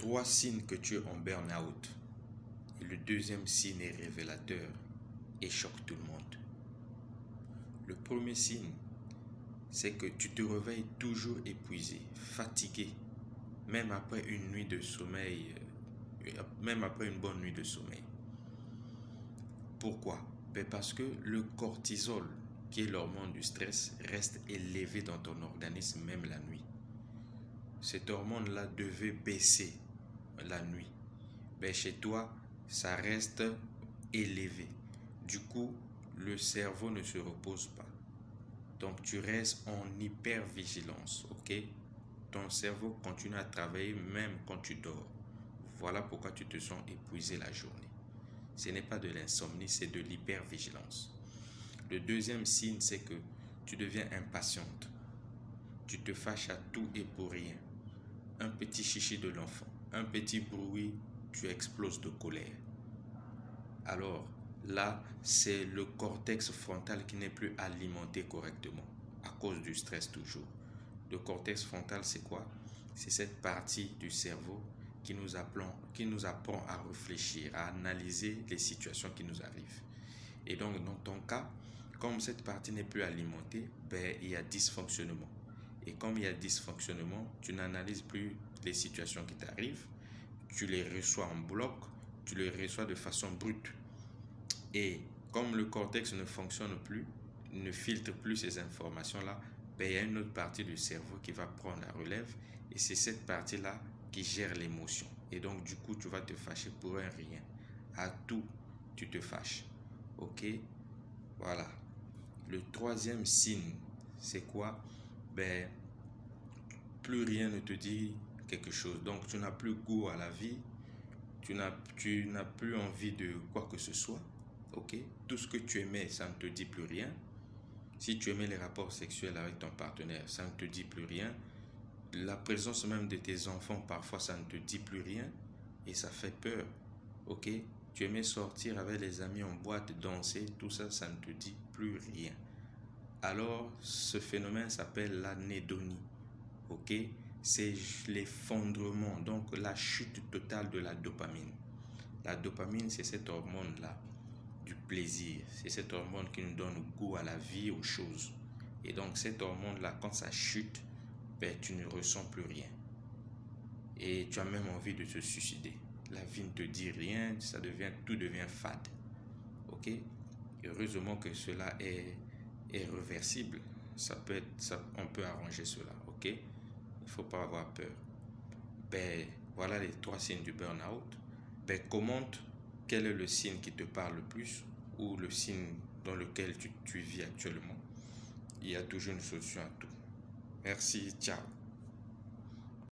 Trois signes que tu es en burn-out. Et le deuxième signe est révélateur et choque tout le monde. Le premier signe, c'est que tu te réveilles toujours épuisé, fatigué, même après une nuit de sommeil, même après une bonne nuit de sommeil. Pourquoi? Parce que le cortisol, qui est l'hormone du stress, reste élevé dans ton organisme même la nuit. Cette hormone-là devait baisser la nuit. Mais chez toi, ça reste élevé. Du coup, le cerveau ne se repose pas. Donc, tu restes en hypervigilance, ok? Ton cerveau continue à travailler même quand tu dors. Voilà pourquoi tu te sens épuisé la journée. Ce n'est pas de l'insomnie, c'est de l'hypervigilance. Le deuxième signe, c'est que tu deviens impatiente. Tu te fâches à tout et pour rien. Un petit chichi de l'enfant, un petit bruit, tu exploses de colère. Alors là, c'est le cortex frontal qui n'est plus alimenté correctement à cause du stress toujours. Le cortex frontal, c'est quoi? C'est cette partie du cerveau qui nous apprend à réfléchir, à analyser les situations qui nous arrivent. Et donc, dans ton cas, comme cette partie n'est plus alimentée, il y a dysfonctionnement. Et comme il y a dysfonctionnement, tu n'analyses plus les situations qui t'arrivent, tu les reçois en bloc, tu les reçois de façon brute. Et comme le cortex ne fonctionne plus, ne filtre plus ces informations-là, il y a une autre partie du cerveau qui va prendre la relève et c'est cette partie-là qui gère l'émotion. Et donc, du coup, tu vas te fâcher pour un rien. À tout, tu te fâches. Ok? Voilà. Le troisième signe, c'est quoi? Plus rien ne te dit quelque chose. Donc, tu n'as plus goût à la vie. Tu n'as plus envie de quoi que ce soit. Ok? Tout ce que tu aimais, ça ne te dit plus rien. Si tu aimais les rapports sexuels avec ton partenaire, ça ne te dit plus rien. La présence même de tes enfants, parfois, ça ne te dit plus rien. Et ça fait peur. Ok? Tu aimais sortir avec les amis en boîte, danser, tout ça, ça ne te dit plus rien. Alors, ce phénomène s'appelle l'anédonie. Ok? C'est l'effondrement, donc la chute totale de la dopamine. La dopamine, c'est cette hormone-là du plaisir. C'est cette hormone qui nous donne goût à la vie, aux choses. Et donc, cette hormone-là, quand ça chute, tu ne ressens plus rien. Et tu as même envie de te suicider. La vie ne te dit rien, tout devient fade. Ok? Heureusement que cela est réversible. On peut arranger cela. Ok? Il ne faut pas avoir peur. Voilà les trois signes du burn-out. Commente quel est le signe qui te parle le plus ou le signe dans lequel tu vis actuellement. Il y a toujours une solution à tout. Merci, ciao.